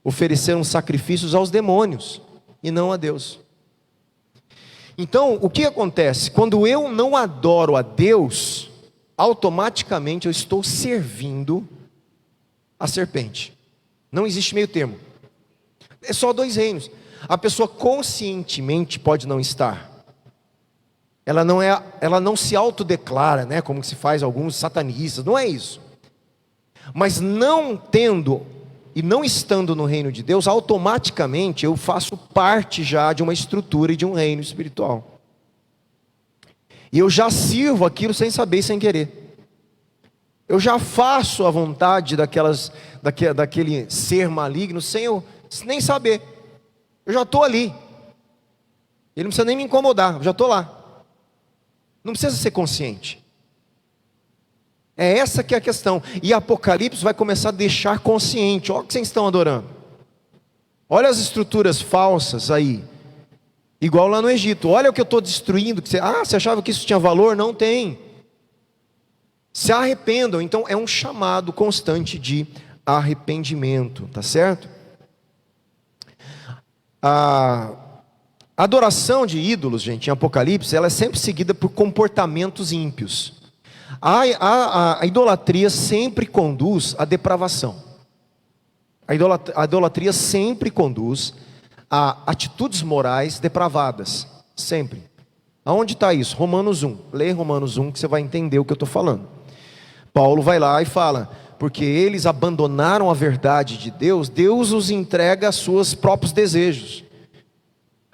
Ofereceram sacrifícios aos demônios e não a Deus. Então, o que acontece? Quando eu não adoro a Deus, automaticamente eu estou servindo a serpente. Não existe meio termo. É só dois reinos. A pessoa conscientemente pode não estar. Ela não se autodeclara, né, como se faz alguns satanistas, não é isso. Mas não tendo e não estando no reino de Deus, automaticamente eu faço parte já de uma estrutura e de um reino espiritual. E eu já sirvo aquilo sem saber e sem querer. Eu já faço a vontade daquele ser maligno sem eu nem saber. Eu já estou ali. Ele não precisa nem me incomodar, eu já estou lá. Não precisa ser consciente. É essa que é a questão. E Apocalipse vai começar a deixar consciente. Olha o que vocês estão adorando. Olha as estruturas falsas aí. Igual lá no Egito. Olha o que eu estou destruindo. Você achava que isso tinha valor? Não tem. Se arrependam. Então é um chamado constante de arrependimento. Tá certo? A adoração de ídolos, gente, em Apocalipse, ela é sempre seguida por comportamentos ímpios. A idolatria sempre conduz à depravação. A idolatria sempre conduz a atitudes morais depravadas. Sempre. Aonde está isso? Romanos 1. Lê Romanos 1 que você vai entender o que eu estou falando. Paulo vai lá e fala: porque eles abandonaram a verdade de Deus, Deus os entrega a seus próprios desejos.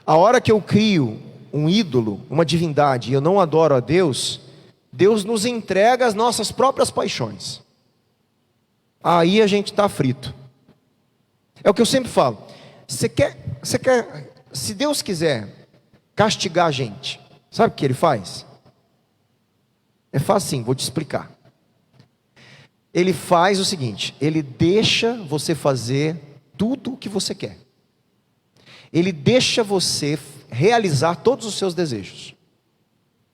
A hora que eu crio um ídolo, uma divindade, e eu não adoro a Deus, Deus nos entrega as nossas próprias paixões. Aí a gente está frito. É o que eu sempre falo. Se Deus quiser castigar a gente, sabe o que Ele faz? É fácil, vou te explicar. Ele faz o seguinte: Ele deixa você fazer tudo o que você quer. Ele deixa você realizar todos os seus desejos.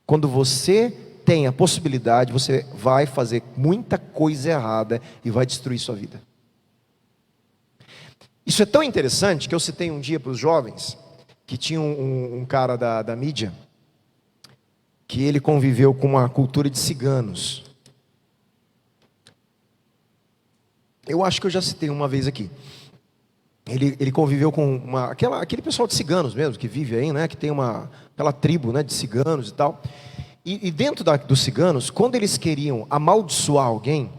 Quando você tem a possibilidade, você vai fazer muita coisa errada e vai destruir sua vida. Isso é tão interessante que eu citei um dia para os jovens, que tinha um cara da mídia, que ele conviveu com uma cultura de ciganos. Eu acho que eu já citei uma vez aqui. Ele conviveu com aquele pessoal de ciganos mesmo, que vive aí, né? Que tem aquela tribo, né, de ciganos e tal. E dentro dos ciganos, quando eles queriam amaldiçoar alguém,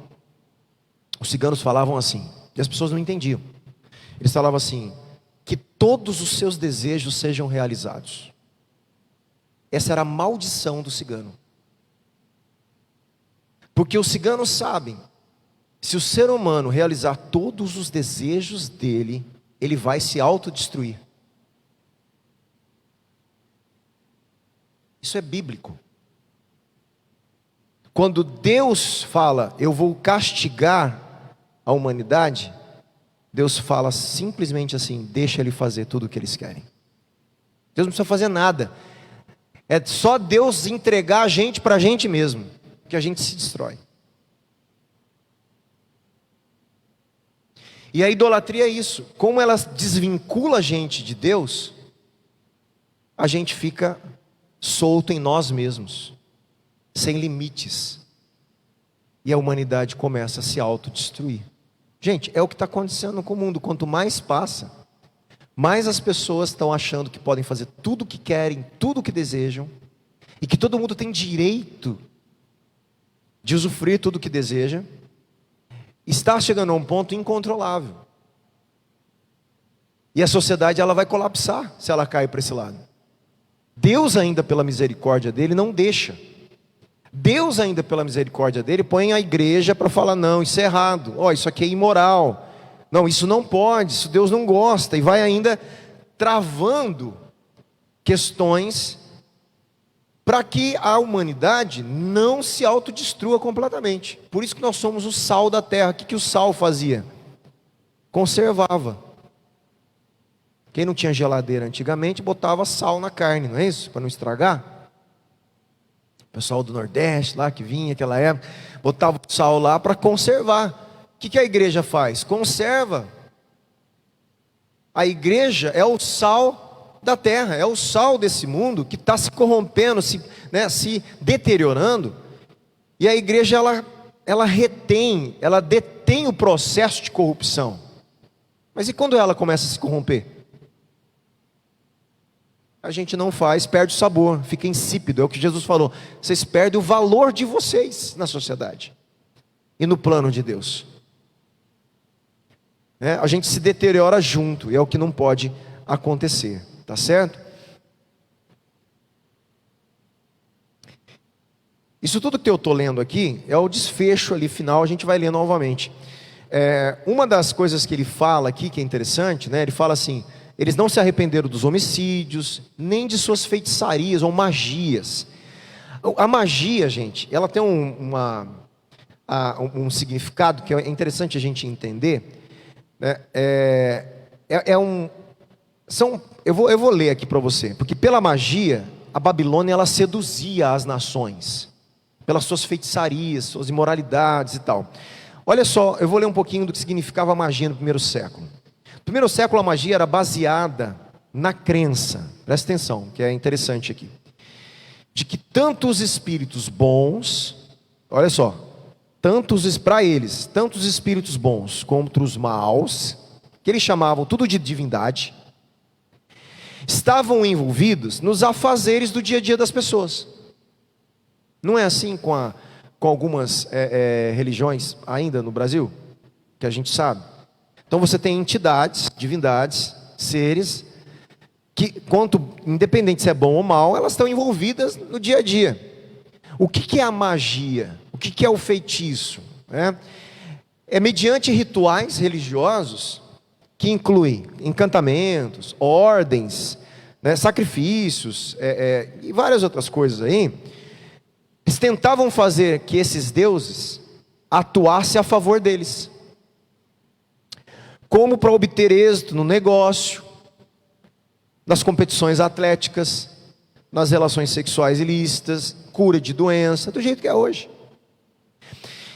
os ciganos falavam assim, e as pessoas não entendiam. Eles falavam assim: que todos os seus desejos sejam realizados. Essa era a maldição do cigano. Porque os ciganos sabem, se o ser humano realizar todos os desejos dele, ele vai se autodestruir. Isso é bíblico. Quando Deus fala, eu vou castigar a humanidade, Deus fala simplesmente assim: deixa ele fazer tudo o que eles querem. Deus não precisa fazer nada. É só Deus entregar a gente para a gente mesmo, que a gente se destrói. E a idolatria é isso. Como ela desvincula a gente de Deus, a gente fica solto em nós mesmos, sem limites. E a humanidade começa a se autodestruir. Gente, é o que está acontecendo com o mundo. Quanto mais passa, mais as pessoas estão achando que podem fazer tudo o que querem, tudo o que desejam, e que todo mundo tem direito de usufruir tudo o que deseja. Está chegando a um ponto incontrolável. E a sociedade ela vai colapsar se ela cair para esse lado. Deus ainda pela misericórdia dele não deixa. Deus ainda pela misericórdia dele põe a igreja para falar: não, isso é errado, isso aqui é imoral, não, isso não pode, isso Deus não gosta. E vai ainda travando questões para que a humanidade não se autodestrua completamente. Por isso que nós somos o sal da terra. O que o sal fazia? Conservava. Quem não tinha geladeira antigamente, botava sal na carne, não é isso? Para não estragar. O pessoal do Nordeste lá, que vinha naquela época, botava o sal lá para conservar. O que a igreja faz? Conserva. A igreja é o sal da terra, é o sal desse mundo que está se corrompendo, se deteriorando. E a igreja ela detém o processo de corrupção. Mas e quando ela começa a se corromper? A gente não faz, perde o sabor, fica insípido. É o que Jesus falou: vocês perdem o valor de vocês na sociedade e no plano de Deus. A gente se deteriora junto, e é o que não pode acontecer, tá certo? Isso tudo que eu estou lendo aqui é o desfecho ali final, a gente vai ler novamente. Uma das coisas que ele fala aqui, que é interessante, né? Ele fala assim: eles não se arrependeram dos homicídios, nem de suas feitiçarias ou magias. A magia, gente, ela tem um significado que é interessante a gente entender. Eu vou ler aqui para você, porque pela magia, a Babilônia ela seduzia as nações, pelas suas feitiçarias, suas imoralidades e tal. Olha só, eu vou ler um pouquinho do que significava a magia no primeiro século. No primeiro século a magia era baseada na crença, presta atenção, que é interessante aqui, de que tanto os espíritos bons, olha só, tanto os espíritos bons contra os maus, que eles chamavam tudo de divindade, estavam envolvidos nos afazeres do dia a dia das pessoas. Não é assim com algumas religiões ainda no Brasil, que a gente sabe. Então você tem entidades, divindades, seres, que, independente se é bom ou mal, elas estão envolvidas no dia a dia. O que é a magia? O que é o feitiço? É mediante rituais religiosos, que incluem encantamentos, ordens, sacrifícios, e várias outras coisas aí. Eles tentavam fazer que esses deuses atuassem a favor deles, como para obter êxito no negócio, nas competições atléticas, nas relações sexuais ilícitas, cura de doença, do jeito que é hoje.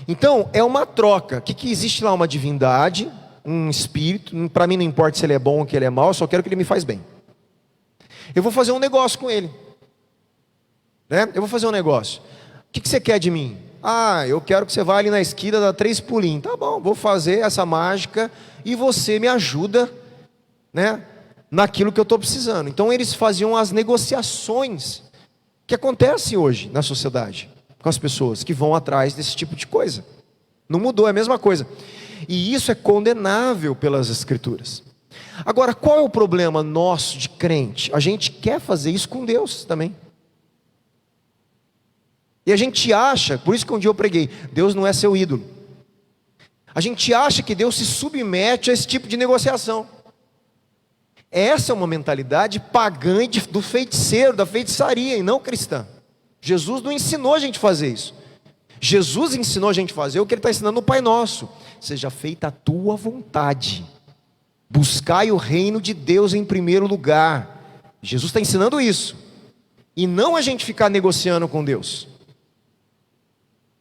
Então, é uma troca. O que existe lá? Uma divindade, um espírito. Para mim não importa se ele é bom ou que ele é mau, eu só quero que ele me faz bem. Eu vou fazer um negócio com ele. né? Eu vou fazer um negócio. O que você quer de mim? Ah, eu quero que você vá ali na esquina, dar 3 pulinhos. Tá bom, vou fazer essa mágica e você me ajuda, né, naquilo que eu estou precisando. Então eles faziam as negociações que acontecem hoje na sociedade, com as pessoas que vão atrás desse tipo de coisa. Não mudou, é a mesma coisa. E isso é condenável pelas Escrituras. Agora, qual é o problema nosso de crente? A gente quer fazer isso com Deus também. E a gente acha, por isso que um dia eu preguei, Deus não é seu ídolo. A gente acha que Deus se submete a esse tipo de negociação. Essa é uma mentalidade pagã do feiticeiro, da feitiçaria, e não cristã. Jesus não ensinou a gente a fazer isso. Jesus ensinou a gente a fazer o que Ele está ensinando no Pai Nosso. Seja feita a tua vontade. Buscai o reino de Deus em primeiro lugar. Jesus está ensinando isso. E não a gente ficar negociando com Deus,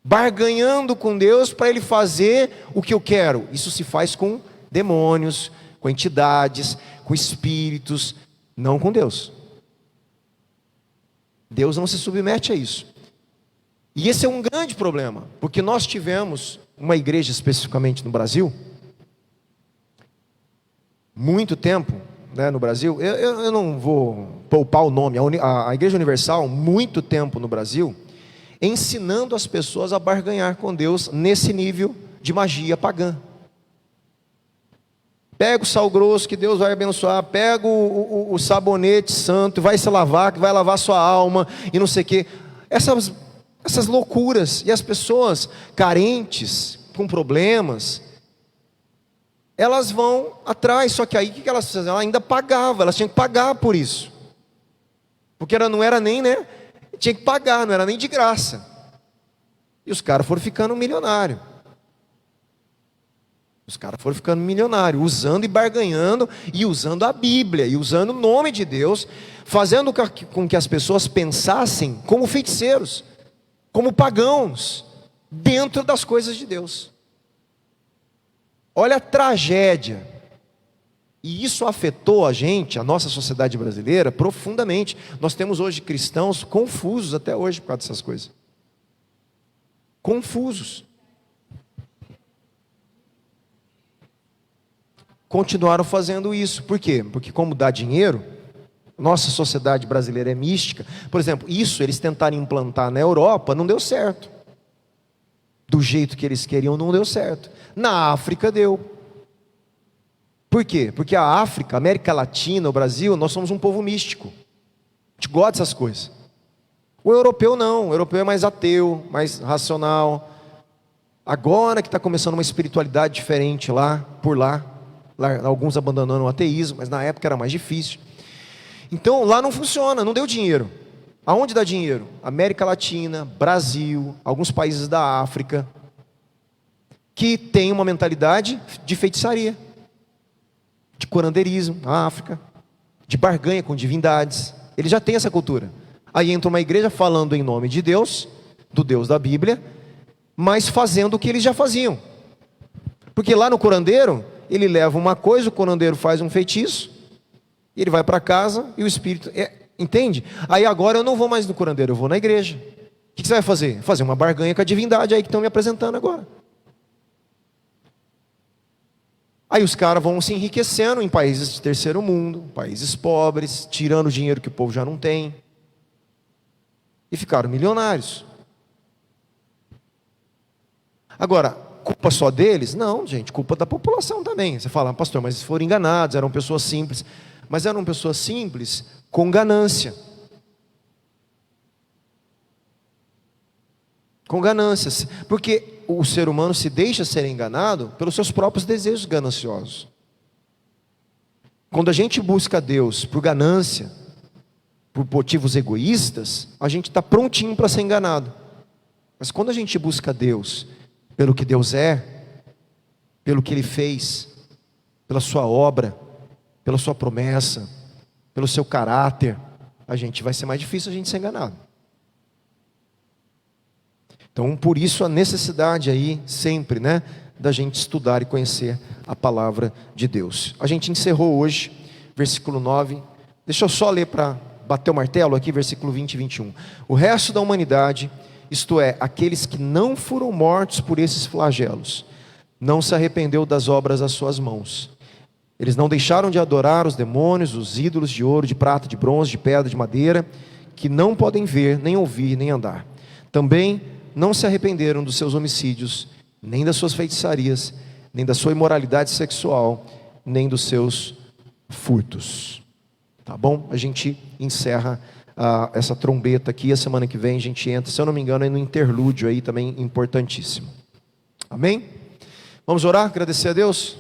barganhando com Deus para Ele fazer o que eu quero. Isso se faz com demônios, com entidades, com espíritos, não com Deus. Deus não se submete a isso. E esse é um grande problema, porque nós tivemos uma igreja especificamente no Brasil, muito tempo, né, no Brasil, eu não vou poupar o nome, a Igreja Universal, muito tempo no Brasil, ensinando as pessoas a barganhar com Deus nesse nível de magia pagã. Pega o sal grosso que Deus vai abençoar, pega o sabonete santo, vai se lavar, que vai lavar sua alma, e não sei o quê. Essas loucuras, e as pessoas carentes, com problemas, elas vão atrás, só que aí o que elas fizeram? Ela ainda pagava, elas tinham que pagar por isso, porque ela não era nem, né, tinha que pagar, não era nem de graça, e os caras foram ficando milionários, usando e barganhando, e usando a Bíblia, e usando o nome de Deus, fazendo com que as pessoas pensassem como feiticeiros, como pagãos, dentro das coisas de Deus. Olha a tragédia. E isso afetou a gente, a nossa sociedade brasileira, profundamente. Nós temos hoje cristãos confusos até hoje por causa dessas coisas. Confusos. Continuaram fazendo isso. Por quê? Porque como dá dinheiro, nossa sociedade brasileira é mística. Por exemplo, isso eles tentaram implantar na Europa, não deu certo. Do jeito que eles queriam, não deu certo. Na África deu. Por quê? Porque a África, a América Latina, o Brasil, nós somos um povo místico. A gente gosta dessas coisas. O europeu não, o europeu é mais ateu, mais racional. Agora que está começando uma espiritualidade diferente por lá, alguns abandonando o ateísmo, mas na época era mais difícil. Então lá não funciona, não deu dinheiro. Aonde dá dinheiro? América Latina, Brasil, alguns países da África, que tem uma mentalidade de feitiçaria, de curandeirismo, na África, de barganha com divindades. Ele já tem essa cultura. Aí entra uma igreja falando em nome de Deus, do Deus da Bíblia, mas fazendo o que eles já faziam. Porque lá no curandeiro, ele leva uma coisa, o curandeiro faz um feitiço, ele vai para casa e o espírito... Entende? Aí agora eu não vou mais no curandeiro, eu vou na igreja. O que você vai fazer? Fazer uma barganha com a divindade aí que estão me apresentando agora. Aí os caras vão se enriquecendo em países de terceiro mundo, países pobres, tirando o dinheiro que o povo já não tem. E ficaram milionários. Agora, culpa só deles? Não, gente, culpa da população também. Você fala, pastor, mas eles foram enganados, eram pessoas simples. Mas eram pessoas simples com ganância. Com ganâncias. Porque o ser humano se deixa ser enganado pelos seus próprios desejos gananciosos. Quando a gente busca Deus por ganância, por motivos egoístas, a gente está prontinho para ser enganado. Mas quando a gente busca Deus pelo que Deus é, pelo que Ele fez, pela sua obra, pela sua promessa, pelo seu caráter, vai ser mais difícil a gente ser enganado. Então, por isso a necessidade aí, sempre, né, da gente estudar e conhecer a palavra de Deus. A gente encerrou hoje, versículo 9. Deixa eu só ler para bater o martelo aqui, versículo 20 e 21. O resto da humanidade, isto é, aqueles que não foram mortos por esses flagelos, não se arrependeu das obras das suas mãos. Eles não deixaram de adorar os demônios, os ídolos de ouro, de prata, de bronze, de pedra, de madeira, que não podem ver, nem ouvir, nem andar. Também não se arrependeram dos seus homicídios, nem das suas feitiçarias, nem da sua imoralidade sexual, nem dos seus furtos. Tá bom? A gente encerra essa trombeta aqui. A semana que vem a gente entra, se eu não me engano, é no interlúdio aí também importantíssimo. Amém? Vamos orar, agradecer a Deus?